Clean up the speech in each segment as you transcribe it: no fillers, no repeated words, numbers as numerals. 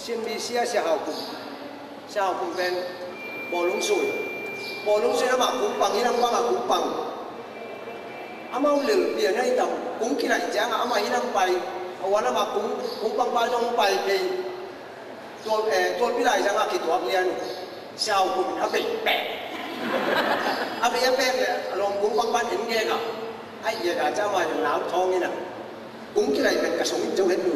先比写写好工，写好工边无拢水啊嘛，工棒伊人帮啊工棒，阿妈留边那一道工起来讲啊，阿妈伊人ไปวันนั้นมา工棒ไปต้องไปตัวพี่ไรจังอ่ะคิดตัวเรียนเช้าคุณถ้าเป็นแปะอาเป็นแปะเลยลอง工棒เห็นแก่กับไอ้เหี้ยเจ้ามาอย่างหนาวท้องนี่น่ะ工起来เป็นกระสงเจ้าเห็นดู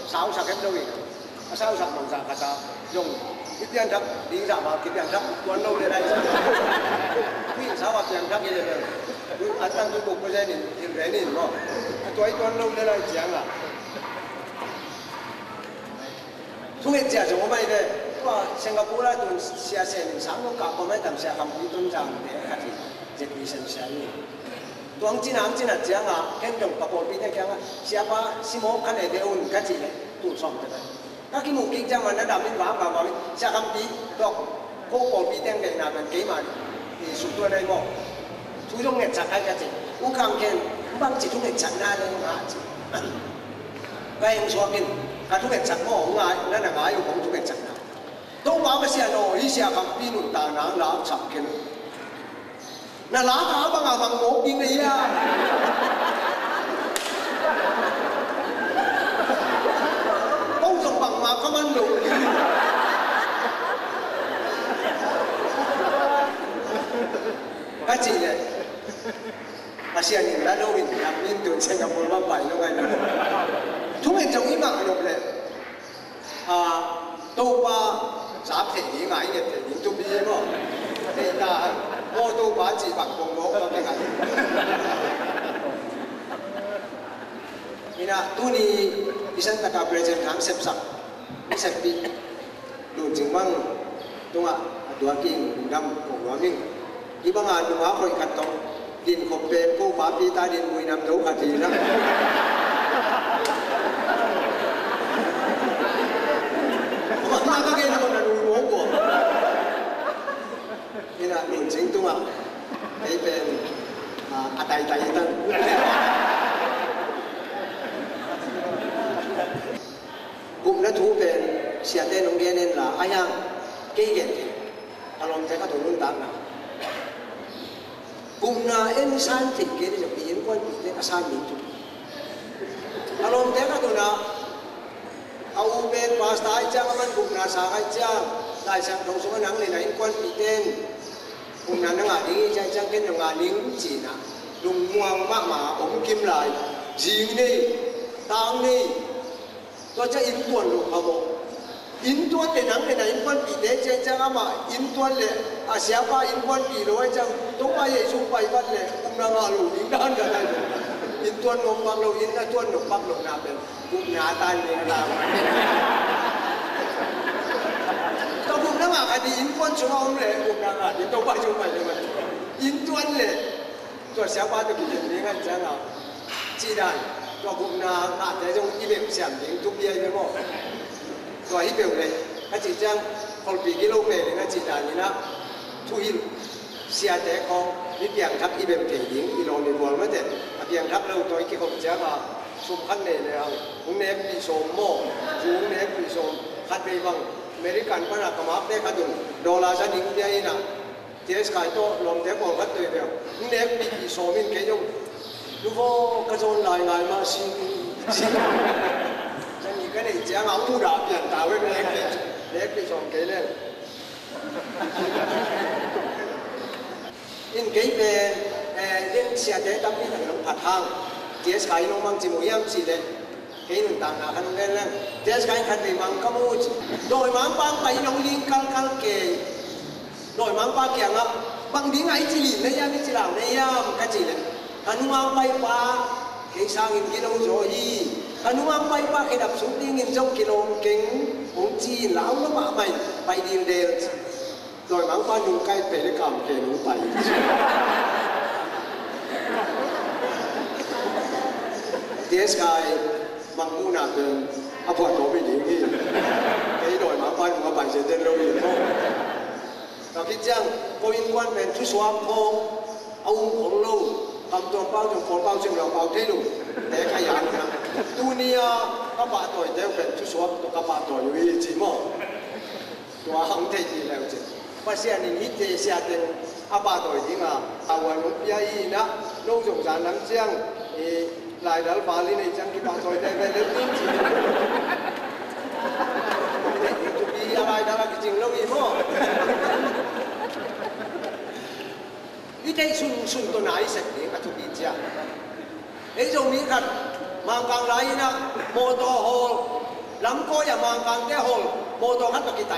sáu sạc em đâu vậy? Sáu sạc bằng sạc cả ta dùng ít tiền thấp, đi ra mà cái tiền thấp tuần lâu để đây. Quý sáu bạc tiền thấp như vậy rồi. Anh tăng tôi buộc cái này tiền rẻ này đúng không? Tôi tuần lâu để đây chẳng à? Chúng mình trả cho mấy đây. Và Singapore là tuần xe mình sáng nó cả có mấy tầm xe cầm đi tuần rằng để khách thì dịch đi xem xe này. Tuang Cina chẳng à, cái đồng bạc bột bị thế chẳng à, siapa si mau kan ada un kan sih, tu som tu. Kaki mungkin jangan mana dah min faham faham, siapa kan pi, dok, kau bột bị thế cái nào kan kỹ mà, thì sụt tuần này mo, tu trong ngày chặt cái gì, u khang ken, bang chỉ trong ngày chặt na đây mà chỉ, cái yang suami, cái trong ngày chặt mo, ngai,นั่นน่ะngaiอยู่ของtrong ngày chặt na, tu bảo cái siapa no, ini siapa kan pi nun ta nang lah chặt ken. Nà lá thảo bằng à bằng một viên đi à không dùng bằng mà không ăn đủ cái gì này Asia nhìn đã đâu mình làm nên từ Singapore qua bảy lâu ngày nữa chúng mình trong ý mạng lục này đâu qua giá thể nghĩ ngại nhiệt thể nghĩ chung đi không thì ta ô tô bán chỉ bằng cùng ngộ có cái này Ina tu ni isan taka present hang sepsak sepi lu jingmang tunga dua king dam ko waming ibanga dunga khoi khatong din ko pe ko ba pi ta din mui nam do khati na ma ka ke na ko na lu mo ko Ina lu jing tunga ai ben atai tai tan cũng đã thú về xe tên ông nghe nên là ai ăn cái gì anh làm thế các thủ luôn tạm nào cũng là em san thì cái này là biến quan bị thế san bị chút anh làm thế các thủ nào ông bên pasta ai chăng anh cũng là sao ai chăng đại sang thông số nắng này là em quan bị tên cũng là nó ngã đi chạy chăng cái nó ngã nín chỉ là dùng muang mắc mà ống kim lại gì đi tang đi tôi cho in tuần luôn hả bộ in tuần để nắng để này in quan bị thế chơi chăng mà in tuần lệ à xéo ba in quan bị rồi chăng tôi ba vậy xuống bảy bắt lệ cũng đang ngả lù in đan cả này in tuần nộp bạc lù in là tuần nộp bạc lù nào bên cũng ngã tay lên làm tôi cũng đang ngả cái gì in quan xuống ông lệ cũng đang ngả thì tôi ba xuống bảy rồi in tuần lệ tôi xéo ba tôi kỹ thuật ngay chăng nào chỉ đàn tôi cũng là thế trong cái việc sản những thuốc bia như vậy rồi cái biểu này cái chỉ trang còn bị cái lâu về thì cái chỉ là như là thui xe té con cái tiền thấp cái việc thể hiện cái lòng niềm vui mới thế tiền thấp lâu tôi cái công chế mà xung khăn này là cũng ném bị sồn mỏ cũng ném bị sồn khát về bằng American phải là cầm áp đấy cái đô la ra những cái nào thì cái to lòng thế còn khát tuyệt vời ném bị sồn mình cái trong lúc vô cái zone lại ngày mà xin những cái này chỉ ngắm thu đạp tiền tạo cái này để cái sòng cái lên in cái về in xe để đâm đi thành龙phạt hàng chỉ cái nó mang chỉ một yếm chỉ đấy cái nó tàng là khăn lên lên chỉ cái khăn thì mang cái mũ đội mang băng bay nông liên căng căng kề đội mang ba kiềng á băng đi ในยามนี้จีเราในยามกัจจิเลยขนุมังไปป่าเก่งสร้างอินกิโลโจฮีขนุมังไปป่าเขดับสุดดิ้งอินจงกิโลเก่งองจีเหลาแล้วมาใหม่ไปดีเดลโดยมังป้าอยู่ใกล้เปรย์กำเกลูไปเดสกายมังมูนาเดินอาพอโตไปดีที่ไอ้โดยมังป้าอยู่มาไปเสร็จเดินเราอยู่โน่เราคิดจังโกอินวันเป็นทุสวาพงเอาของเราทำตัวเป้าจงผลเป้าจึงเราเป้าที่ลูกแต่ขยันนะดูเนี่ยก็ป่าต่อยเดี๋ยวเป็นทุสวาตัวก็ป่าต่อยอยู่จีโม่ตัวหังเทียแล้วจีว่าเสียนี่ฮิตเสียเต็มอาป่าต่อยจริงอ่ะอาวันนุ่มยาอีนะลูกสงสารน้ำเจียงหลายดัลบาลีในจังที่ป่าต่อยได้ไปเล็บนิ้วจีจุบีอะไรดัลกิจริงเราอีโม่นี่ได้สุนตัวไหนเสร็จนี่ก็ทุกทีจ้ะไอ้ตรงนี้กันมังกังไรนะโมโตโฮลลำก็อย่ามังกังแต่โฮลโมโตขัดตะกิไต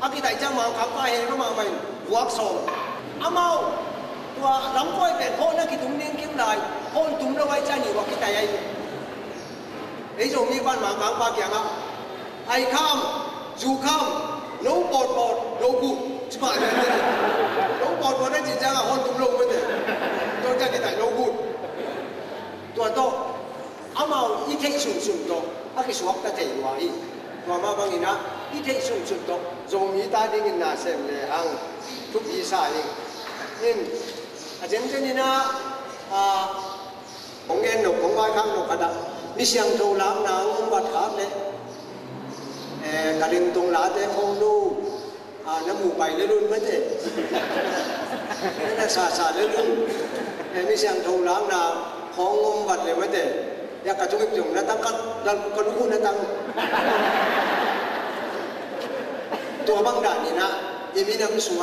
อากิไตจะมังกังไปเห็นก็มังไปหัวส่งอาเมาตัวลำก็เป็นโฮลนักกิตุ้มเลี้ยงกิ้มได้โฮลตุ้มเราไว้จะหนีว่ากิไตไอ้ตรงนี้บ้านมังกังปากอย่างอ่ะไอ้ข้ามจูข้ามโน้ปอดโน้กูใช่ไหมโน้ปอดนั่นจริงจังอ่ะคนตุ้มลงไปเลยตัวจะกินแต่โน้กูตัวโตอามาอีเทสุนโตอากิสวักตะเทวาอีตัวมาบางอีนะอีเทสุนโตจงมีตาดิ้งน่าเสมเลยอังทุกอีสานนี่อาจารย์นี่นะของเงินหนุของใบข้างหนุกระดับมีเสียงโทรล้างนางบัดขาดเลยกระดิ่งตรงหลาแต่คงดูน้ำมูไปเรื่อยๆไม่ได้นั่นซาเรื่อยๆมีเสียงโทรล้างนาของงมบัดเลยไม่ได้อยากกระชุ่มจุ่มนั่นตั้งกันรู้นั่นตั้งตัวบางด่านนี่นะยังมีน้ำสูง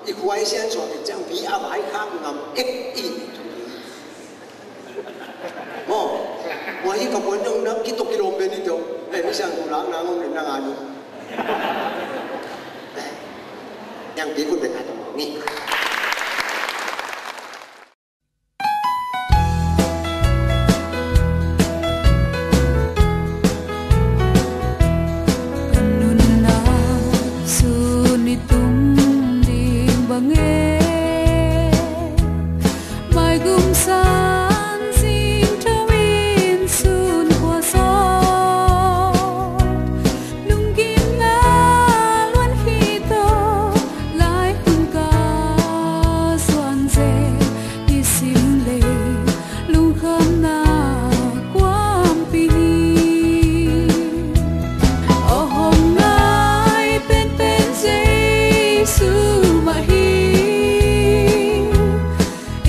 อีกไว้เสียงสวดจังผีอาบายข้ามงำเอ็กอีโม่วันนี้กับวันนึงนะกิโตกิโลเมตรนี่เดียวมีเสียงโทรล้างนางงมหนึ่งนางอายุยังปีคุณเป็นอะไรตรงนี้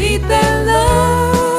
Ita love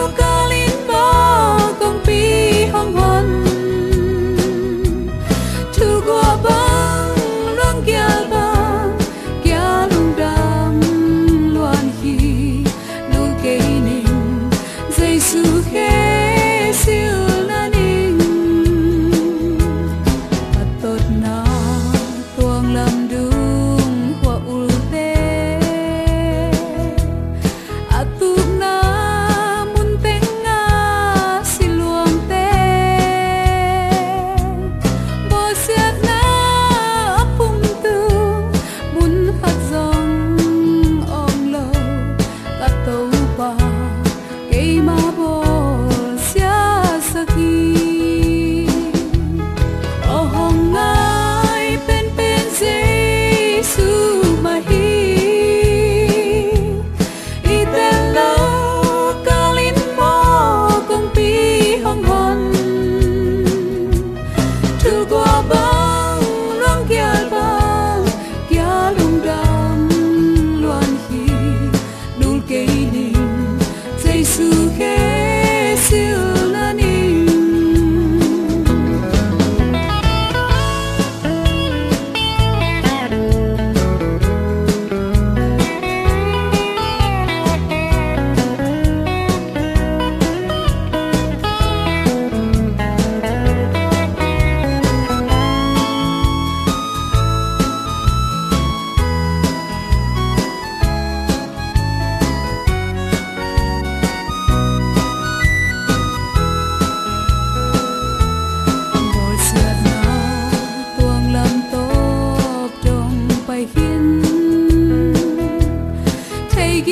Hãy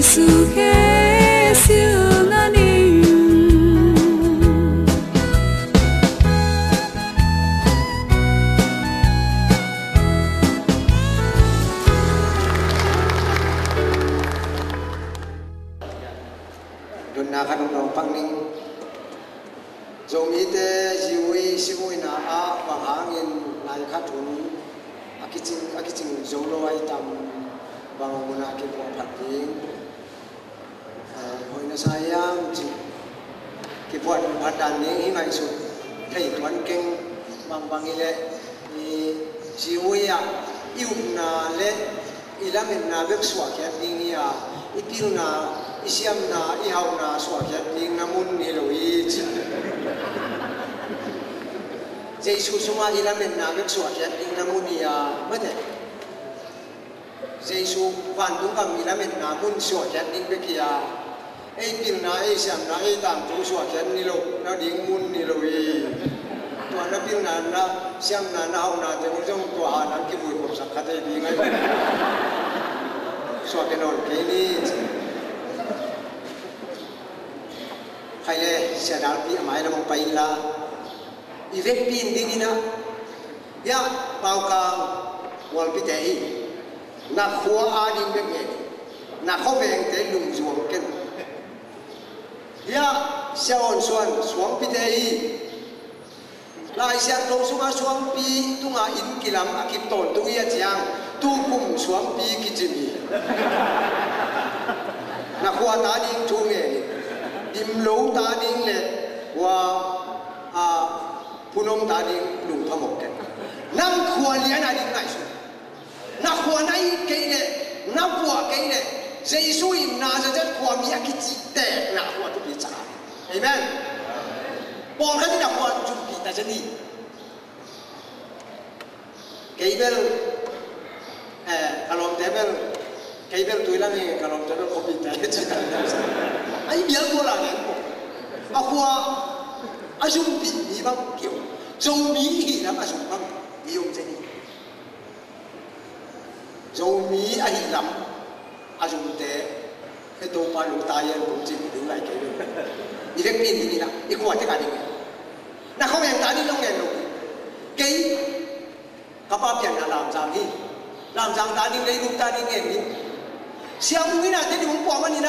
subscribe cho kênh Ghiền Mì Gõ để không bỏ lỡ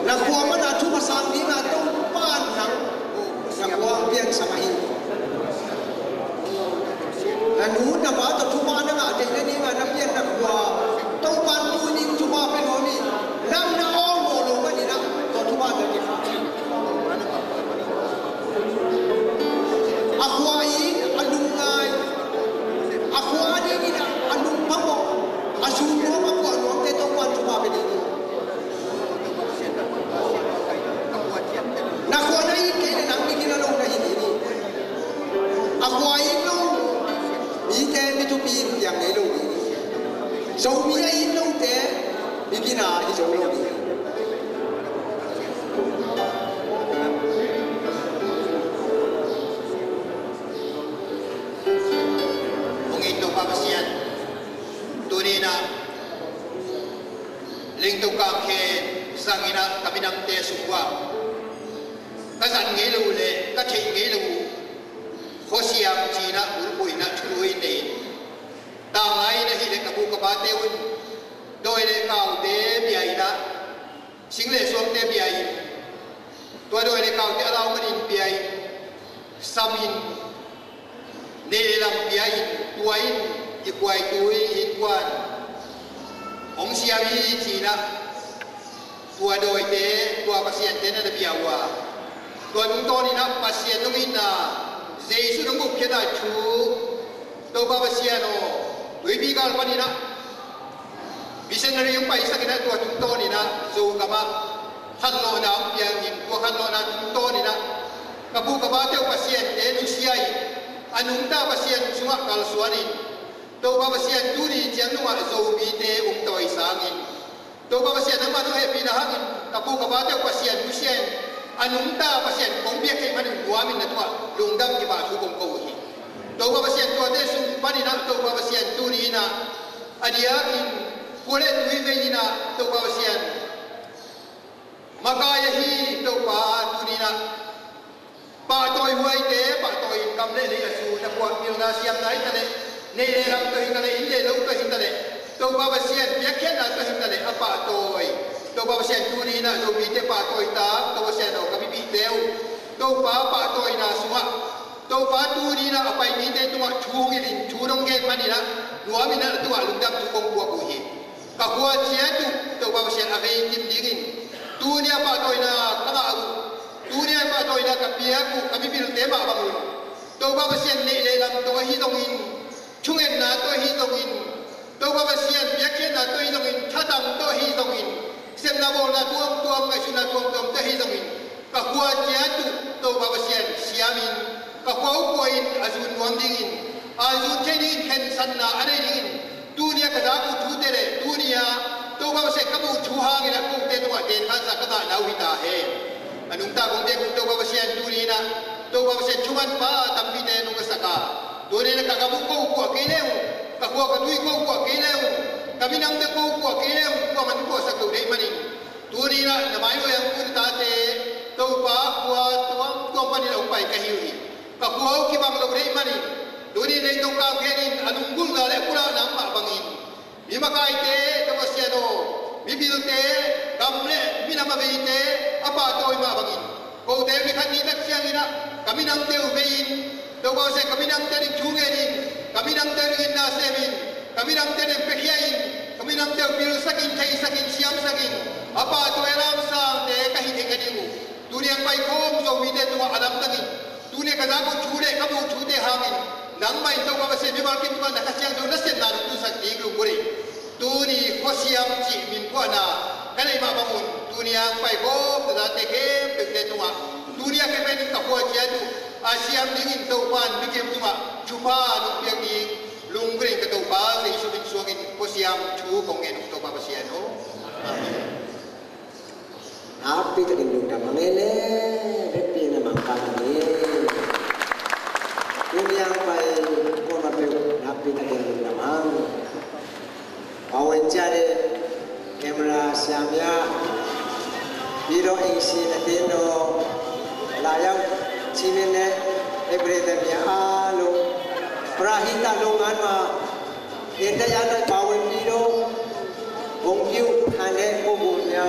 นักขวามันทุกภาษานี้มาต้องป้านหนังนักขวาเปลี่ยนสมัยแต่หนูนักว่าต้องทุกบ้านนะเด็กนี่มานักเรียนนักขวาต้องป้านตัวนี้ทุกบ้านเป็นคนนี้นั่งน้าอ้อมโมลงกันนี่นะต้องทุกบ้านจะกินอาขวาอีอันดุงไงอาขวานี่นี่นะอันดุงพังบอกอาชูน้องอาขวาน้องแต่ต้องป้านทุกบ้านเป็นนี่นักขวานี่แค่นักมีกินอะไรกันนี่นี่อาขวาอีน้องมีแต่ไม่ทุกปีอย่างไหนลูกโจมีไอ้น้องแต่มีกินอะไรที่โจลูกLingtung kakhe sangina kami namte sungwa kasan ngelu le kache ngelu khosiam china ulpui na chui ne tangai na hi le kabu kabate un doi le kau te biai na single som te biai to doi le kau te alau manin biai samin ne lam biai tuain ikwai tui ikwan ông siam hi chỉ na tua đôi thế tua pasien thế na lebih awal tua nungto ni na pasien nungin na Yesus nunggu kita cu tau ba pasien o lebih kal pani na bisa nari yung paisa kita tua nungto ni na so kama hanlo na yang in tua hanlo na nungto ni na kabu kabate pasien te nusiai anung ta pasien cuma kal suanin tau ba pasien turi jang nunga zo bi te toi sangin tau ba pasien nama tu happy na hangin kapu kabate pasien musien anung ta pasien kong biak kai manu guamin na tua lungdam ki ba thu kong ko hi tau ba pasien tua te sung pani na tau ba pasien turi na adia in pole tui ve na tau ba pasien makaya hi tau ba turi na pa toi huai te pa toi kam le le asu na kwa mil na siam nai ta le ne le ram to hin ta le inde lo to hin ta le tau ba pasien biak khen na to hin ta le apa toi tau ba pasien turi na zo mi te pa toi ta tau pasien o kami bi teu tau pa toi na suwa tau pa turi na apai mi te tua chung in chu dong ge mani na nuwa mi na tua lungdam tu kong bua ku hi ka kwa chia tu tau ba pasien a ve kim dingin tu ni apa toi na ka ga tu ni apa toi na ka pia ku kami bil te ma ba mu tau ba pasien ne le lam to hi dong in chung en na to hi dong in tau ba pasien biak khen na to hi dong in thadam to hi dong in sem na bol na tuam ngai su na tuam to hi dong in ka kwa chia tu tau ba pasien siamin ka kwa ko in azun nuam ding in azun che ding khen san na ade ding in dunia ka da ku thu te le dunia tau ba pasien ka bu thu hang ina ku te to den khan sa ka da na wi ta he anung ta kong te ku tau ba pasien dunia na tau ba pasien chuman pa tam bi te nu ka saka dunia na ka ka bu ko ku ke le ka kwa ka tui ko ku ke le kami nang te ko ku ke le ko man ko sa ku dei mani dunia na mai wo yang ku ta te tau pa kwa tuam tuam pani lo pai ka hiu hi ka kwa ki bang lo dei mani dunia nei tong ka ke ni anung gul ga le pura nam ma bangin mi ma kai te to ko sia no mi bil te kam le mi na ma ve te apa toi ma bangin ko te mi khan ni tak siang ina kami nang te u vein to ko se kami nang te ring chunge ni kami nang te ring na semin kami nang te ring pekhiain kami nang te bil sakin thai sakin siam sakin apa to eram sang te ka hi theng ani mu dunia pai khom zo mi te to alam tangin dunia ka za ko chule ka bu chute hangin nang mai to ka se mi mal kin ma na ka siang do na sen na tu sak ti lu guri tuni khosiam chi min ko na ka nei ma bangun dunia pai khom za te ke te to dunia ke pe ni ka ko chia tu asiam dingin to pan bikem tu ma chupa nu piang ni lung gring ka to pa se su bin suangin khosiam chu kong en to pa pasien ho api ta kin dang mangele repi na mangkala ni dunia pai ko na pe api ta kin dang mang awen jare camera siamya biro isi na tino layang chimene everyday ya alo prahita longan ma eta ya na pawen biro bongyu ane ko bunya